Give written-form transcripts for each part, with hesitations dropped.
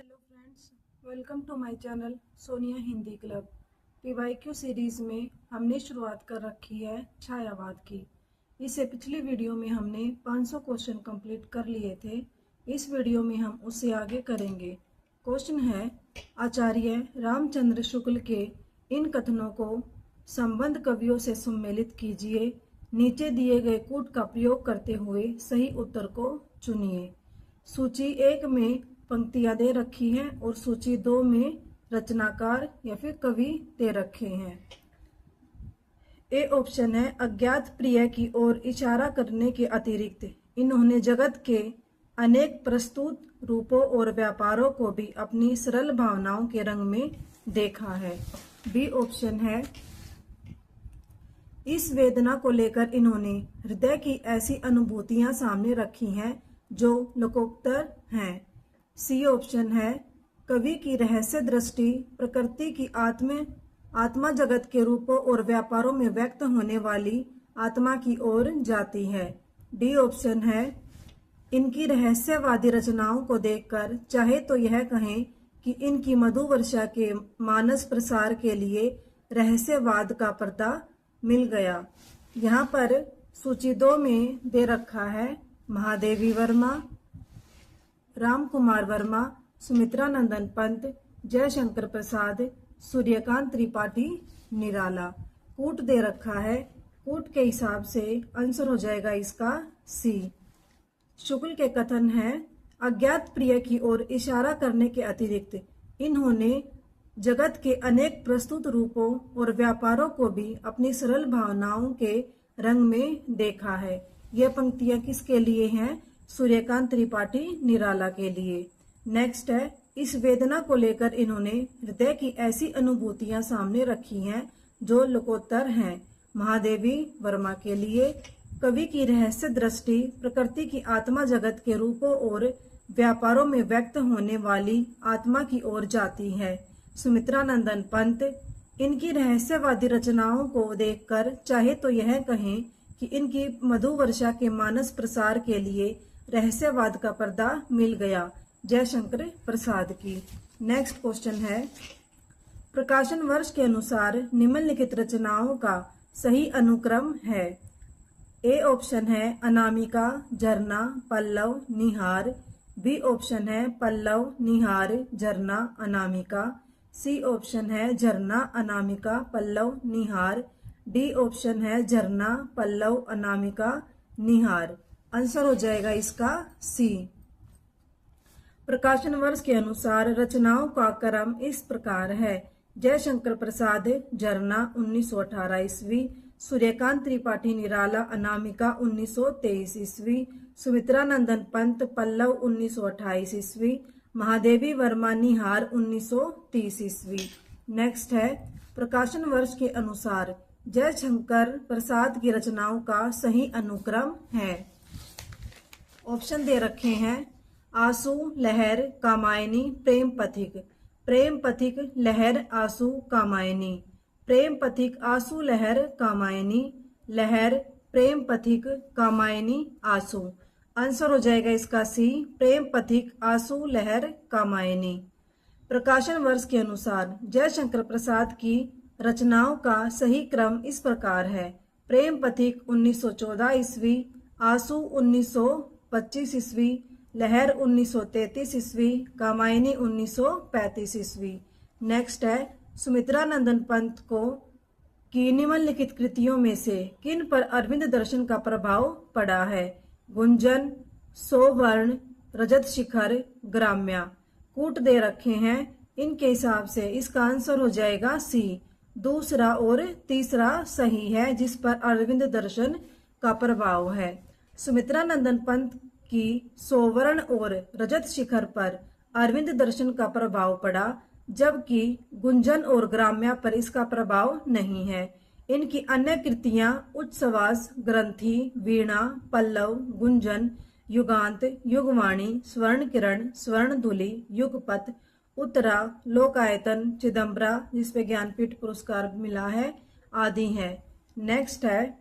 Hello friends, welcome to my channel Sonia Hindi club. PYQ series में हमने शुरुआत कर रखी है छायावाद की। इससे पिछली वीडियो में हमने 500 क्वेश्चन कंप्लीट कर लिए थे। इस वीडियो में हम उससे आगे करेंगे। क्वेश्चन है, आचार्य रामचंद्र शुक्ल के इन कथनों को संबंध कवियों से सम्मिलित कीजिए। नीचे दिए गए कूट का प्रयोग करते हुए सही उत्तर को चुनिए। सूची 1 में पंक्तियां दे रखी हैं और सूची 2 में रचनाकार या फिर कवि दे रखे हैं। ए ऑप्शन है, अज्ञात प्रिय की ओर इशारा करने के अतिरिक्त इन्होंने जगत के अनेक प्रस्तुत रूपों और व्यापारों को भी अपनी सरल भावनाओं के रंग में देखा है। बी ऑप्शन है, इस वेदना को लेकर इन्होंने हृदय की ऐसी अनुभूतियां सामने रखी हैं जो लोकोत्तर हैं। सी ऑप्शन है, कवि की रहस्य दृष्टि प्रकृति की आत्मा जगत के रूपों और व्यापारों में व्यक्त होने वाली आत्मा की ओर जाती है। डी ऑप्शन है, इनकी रहस्यवादी रचनाओं को देखकर चाहे तो यह कहें कि इनकी मधु वर्षा के मानस प्रसार के लिए रहस्यवाद का पर्दा मिल गया। यहाँ पर सूची 2 में दे रखा है महादेवी वर्मा, राम कुमार वर्मा, सुमित्रा नंदन पंत, जयशंकर प्रसाद, सूर्यकांत त्रिपाठी निराला। कूट दे रखा है, कूट के हिसाब से आंसर हो जाएगा इसका सी। शुक्ल के कथन है, अज्ञात प्रिय की ओर इशारा करने के अतिरिक्त इन्होंने जगत के अनेक प्रस्तुत रूपों और व्यापारों को भी अपनी सरल भावनाओं के रंग में देखा है। यह पंक्तियां किसके लिए हैं? सूर्यकांत त्रिपाठी निराला के लिए। नेक्स्ट है, इस वेदना को लेकर इन्होंने हृदय की ऐसी अनुभूतियां सामने रखी हैं जो लोकोत्तर हैं। महादेवी वर्मा के लिए। कवि की रहस्य दृष्टि प्रकृति की आत्मा जगत के रूपों और व्यापारों में व्यक्त होने वाली आत्मा की ओर जाती है। सुमित्रा नंदन पंत, इनकी रहस्यवादी रचनाओं को देखकर चाहे तो यह कहें कि इनकी मधु वर्षा के मानस प्रसार के लिए रहस्यवाद का पर्दा मिल गया। जयशंकर प्रसाद की। नेक्स्ट क्वेश्चन है, प्रकाशन वर्ष के अनुसार निम्नलिखित रचनाओं का सही अनुक्रम है। ए ऑप्शन है, अनामिका, झरना, पल्लव, निहार। बी ऑप्शन है, पल्लव, निहार, झरना, अनामिका। सी ऑप्शन है, झरना, अनामिका, पल्लव, निहार। डी ऑप्शन है, झरना, पल्लव, अनामिका, निहार। आंसर हो जाएगा इसका सी। प्रकाशन वर्ष के अनुसार रचनाओं का क्रम इस प्रकार है। जयशंकर प्रसाद, झरना 1918 ईस्वी। सूर्यकांत त्रिपाठी निराला, अनामिका 1923 ईस्वी। सुमित्रा नंदन पंत, पल्लव 1928 ईस्वी। महादेवी वर्मा, निहार 1930 ईस्वी। नेक्स्ट है, प्रकाशन वर्ष के अनुसार जयशंकर प्रसाद की रचनाओं का सही अनुक्रम है। ऑप्शन दे रखे हैं, आंसू, लहर, कामायनी, प्रेम पथिक। प्रेम पथिक, लहर, आंसू, कामायनी। प्रेम पथिक, आंसू, लहर, कामायनी। लहर, प्रेम पथिक, कामायनी, आंसू। आंसर हो जाएगा इसका सी। प्रेम पथिक, आंसू, लहर, कामायनी। प्रकाशन वर्ष के अनुसार जयशंकर प्रसाद की रचनाओं का सही क्रम इस प्रकार है। प्रेम पथिक 1914 ईस्वी। आंसू 1925 ईस्वी। लहर 1933 ईस्वी। कामायनी 1935 ईस्वी। नेक्स्ट है, सुमित्रा नंदन पंत को की निम्नलिखित कृतियों में से किन पर अरविंद दर्शन का प्रभाव पड़ा है? गुंजन, सोवर्ण, रजत शिखर, ग्राम्या। कूट दे रखे हैं, इनके हिसाब से इसका आंसर हो जाएगा सी। दूसरा और तीसरा सही है, जिस पर अरविंद दर्शन का प्रभाव है। सुमित्रा नंदन पंत की सोवर्ण और रजत शिखर पर अरविंद दर्शन का प्रभाव पड़ा, जबकि गुंजन और ग्राम्या पर इसका प्रभाव नहीं है। इनकी अन्य कृतियां उच्छ्वास, ग्रंथि, वीणा, पल्लव, गुंजन, युगांत, युगवाणी, स्वर्ण किरण, स्वर्ण धुली, युगपथ, उत्तरा, लोकायतन, चिदम्बरा जिसपे ज्ञानपीठ पुरस्कार मिला है, आदि हैं। नेक्स्ट है,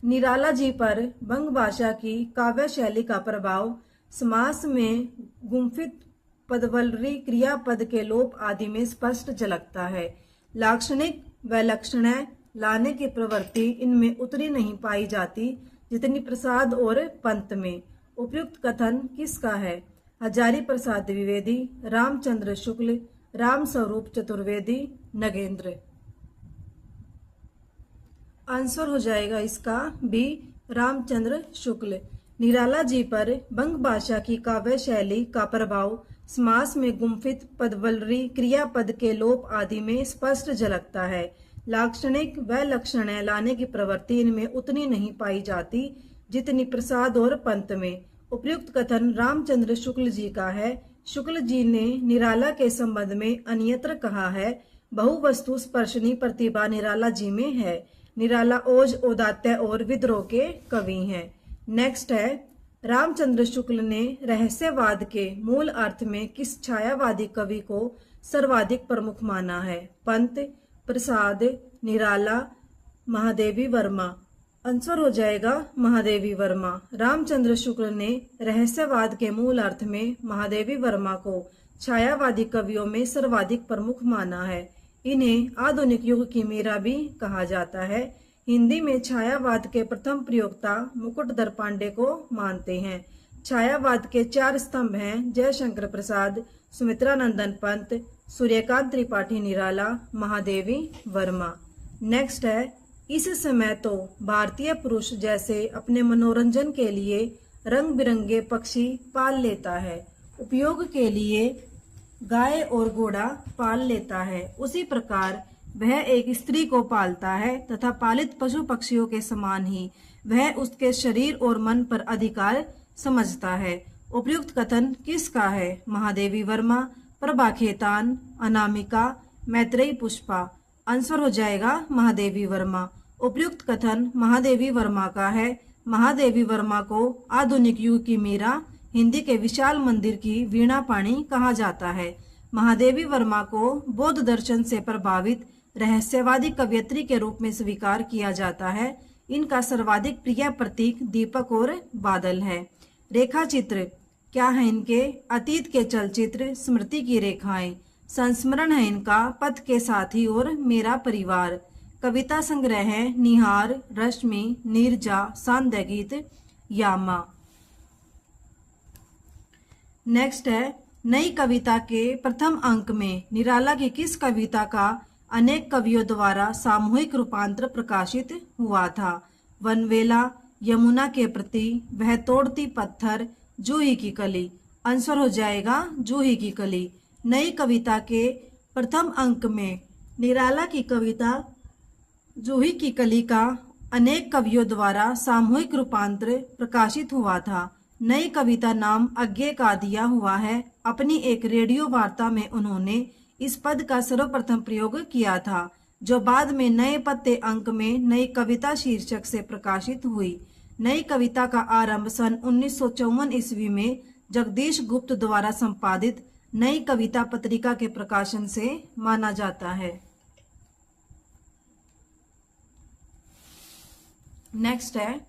निराला जी पर बंग भाषा की काव्य शैली का प्रभाव समास में गुम्फित पदवलरी क्रियापद के लोप आदि में स्पष्ट झलकता है। लाक्षणिक व लक्षणय लाने की प्रवृत्ति इनमें उतनी नहीं पाई जाती जितनी प्रसाद और पंत में। उपयुक्त कथन किसका है? हजारी प्रसाद द्विवेदी, रामचंद्र शुक्ल, राम स्वरूप चतुर्वेदी, नगेंद्र। आंसर हो जाएगा इसका बी, रामचंद्र शुक्ल। निराला जी पर बंग भाषा की काव्य शैली का प्रभाव समास में गुम्फित पदवलरी क्रियापद के लोप आदि में स्पष्ट झलकता है। लाक्षणिक व लक्षणय लाने की प्रवृत्ति इनमें उतनी नहीं पाई जाती जितनी प्रसाद और पंत में। उपयुक्त कथन रामचंद्र शुक्ल जी का है। शुक्ल जी ने निराला के संबंध में अन्यत्र कहा है, बहुवस्तु स्पर्शनी प्रतिभा निराला जी में है। निराला ओज, औदात्य और विद्रोह के कवि हैं। नेक्स्ट है, रामचंद्र शुक्ल ने रहस्यवाद के मूल अर्थ में किस छायावादी कवि को सर्वाधिक प्रमुख माना है? पंत, प्रसाद, निराला, महादेवी वर्मा। आंसर हो जाएगा महादेवी वर्मा। रामचंद्र शुक्ल ने रहस्यवाद के मूल अर्थ में महादेवी वर्मा को छायावादी कवियों में सर्वाधिक प्रमुख माना है। इन्हें आधुनिक युग की मीरा भी कहा जाता है। हिंदी में छायावाद के प्रथम प्रयोक्ता मुकुटधर पांडे को मानते हैं। छायावाद के 4 स्तंभ हैं, जयशंकर प्रसाद, सुमित्रानंदन पंत, सूर्यकांत त्रिपाठी निराला, महादेवी वर्मा। नेक्स्ट है, इस समय तो भारतीय पुरुष जैसे अपने मनोरंजन के लिए रंग बिरंगे पक्षी पाल लेता है, उपयोग के लिए गाय और घोड़ा पाल लेता है, उसी प्रकार वह एक स्त्री को पालता है तथा पालित पशु पक्षियों के समान ही वह उसके शरीर और मन पर अधिकार समझता है। उपयुक्त कथन किसका है? महादेवी वर्मा, प्रभा खेतान, अनामिका, मैत्रेयी पुष्पा। आंसर हो जाएगा महादेवी वर्मा। उपयुक्त कथन महादेवी वर्मा का है। महादेवी वर्मा को आधुनिक युग की मीरा, हिंदी के विशाल मंदिर की वीणा पाणी कहा जाता है। महादेवी वर्मा को बौद्ध दर्शन से प्रभावित रहस्यवादी कवयित्री के रूप में स्वीकार किया जाता है। इनका सर्वाधिक प्रिय प्रतीक दीपक और बादल है। रेखा चित्र क्या है इनके? अतीत के चलचित्र, स्मृति की रेखाएं। संस्मरण है इनका पथ के साथी और मेरा परिवार। कविता संग्रह है निहार, रश्मि, नीरजा, सांध्य गीत, यामा। नेक्स्ट है, नई कविता के प्रथम अंक में निराला की किस कविता का अनेक कवियों द्वारा सामूहिक रूपांतर प्रकाशित हुआ था? वनवेला, यमुना के प्रति, वह तोड़ती पत्थर, जूही की कली। आंसर हो जाएगा जूही की कली। नई कविता के प्रथम अंक में निराला की कविता जूही की कली का अनेक कवियों द्वारा सामूहिक रूपांतर प्रकाशित हुआ था। नई कविता नाम अज्ञे का दिया हुआ है। अपनी एक रेडियो वार्ता में उन्होंने इस पद का सर्वप्रथम प्रयोग किया था, जो बाद में नए पत्ते अंक में नई कविता शीर्षक से प्रकाशित हुई। नई कविता का आरंभ सन 1954 ईस्वी में जगदीश गुप्त द्वारा संपादित नई कविता पत्रिका के प्रकाशन से माना जाता है। नेक्स्ट है,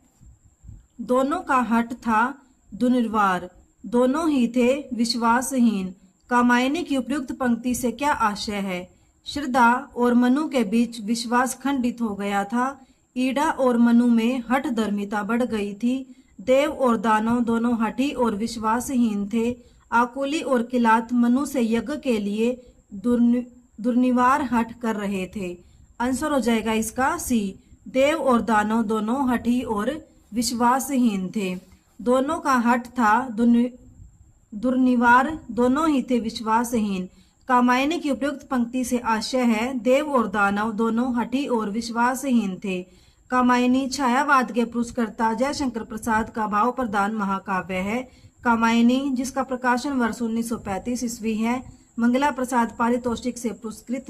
दोनों का हट था दुर्निवार, दोनों ही थे विश्वासहीन। कामायनी की उपयुक्त पंक्ति से क्या आशय है? श्रद्धा और मनु के बीच विश्वास खंडित हो गया था। ईड़ा और मनु में हठ धर्मिता बढ़ गई थी। देव और दानव दोनों हठी और विश्वासहीन थे। आकुली और किलात मनु से यज्ञ के लिए दुर्निवार हठ कर रहे थे। आंसर हो जाएगा इसका सी। देव और दानव दोनों हठी और विश्वासहीन थे। दोनों का हठ था दुर्निवार, दोनों ही थे विश्वासहीन। कामायनी की उपयुक्त पंक्ति से आशय है देव और दानव दोनों हठी और विश्वासहीन थे। कामायनी छायावाद के पुरस्कर्ता जयशंकर प्रसाद का भाव प्रधान महाकाव्य है। कामायनी, जिसका प्रकाशन वर्ष 1935 ईस्वी है, मंगला प्रसाद पारितोषिक से पुरस्कृत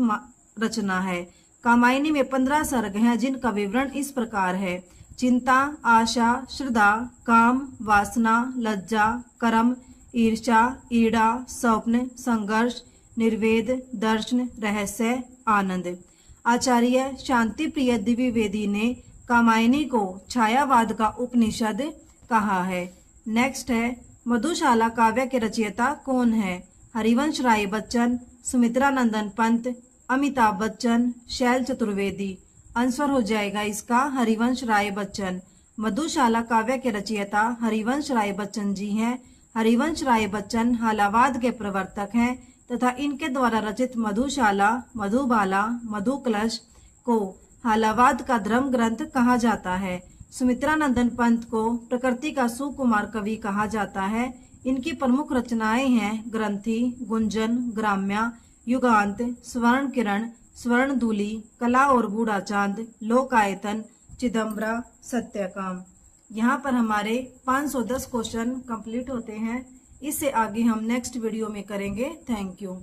रचना है। कामायनी में 15 सर्ग हैं, जिनका विवरण इस प्रकार है। चिंता, आशा, श्रद्धा, काम, वासना, लज्जा, कर्म, ईर्ष्या, ईड़ा, स्वप्न, संघर्ष, निर्वेद, दर्शन, रहस्य, आनंद। आचार्य शांति प्रिय द्विवेदी ने कामायनी को छायावाद का उपनिषद कहा है। नेक्स्ट है, मधुशाला काव्य के रचयिता कौन है? हरिवंश राय बच्चन, सुमित्रा नंदन पंत, अमिताभ बच्चन, शैल चतुर्वेदी। आंसर हो जाएगा इसका हरिवंश राय बच्चन। मधुशाला काव्य के रचयिता हरिवंश राय बच्चन जी हैं। हरिवंश राय बच्चन हालावाद के प्रवर्तक हैं तथा इनके द्वारा रचित मधुशाला, मधुबाला, मधुकलश को हालावाद का धर्म ग्रंथ कहा जाता है। सुमित्रा नंदन पंत को प्रकृति का सुकुमार कवि कहा जाता है। इनकी प्रमुख रचनाएं हैं ग्रंथि, गुंजन, ग्राम्या, युगांत, स्वर्ण किरण, स्वर्ण धूलि, कला और बूढ़ा चांद, लोकायतन, चिदम्बरा, सत्यकाम। यहाँ पर हमारे 510 क्वेश्चन कंप्लीट होते हैं। इससे आगे हम नेक्स्ट वीडियो में करेंगे। Thank you.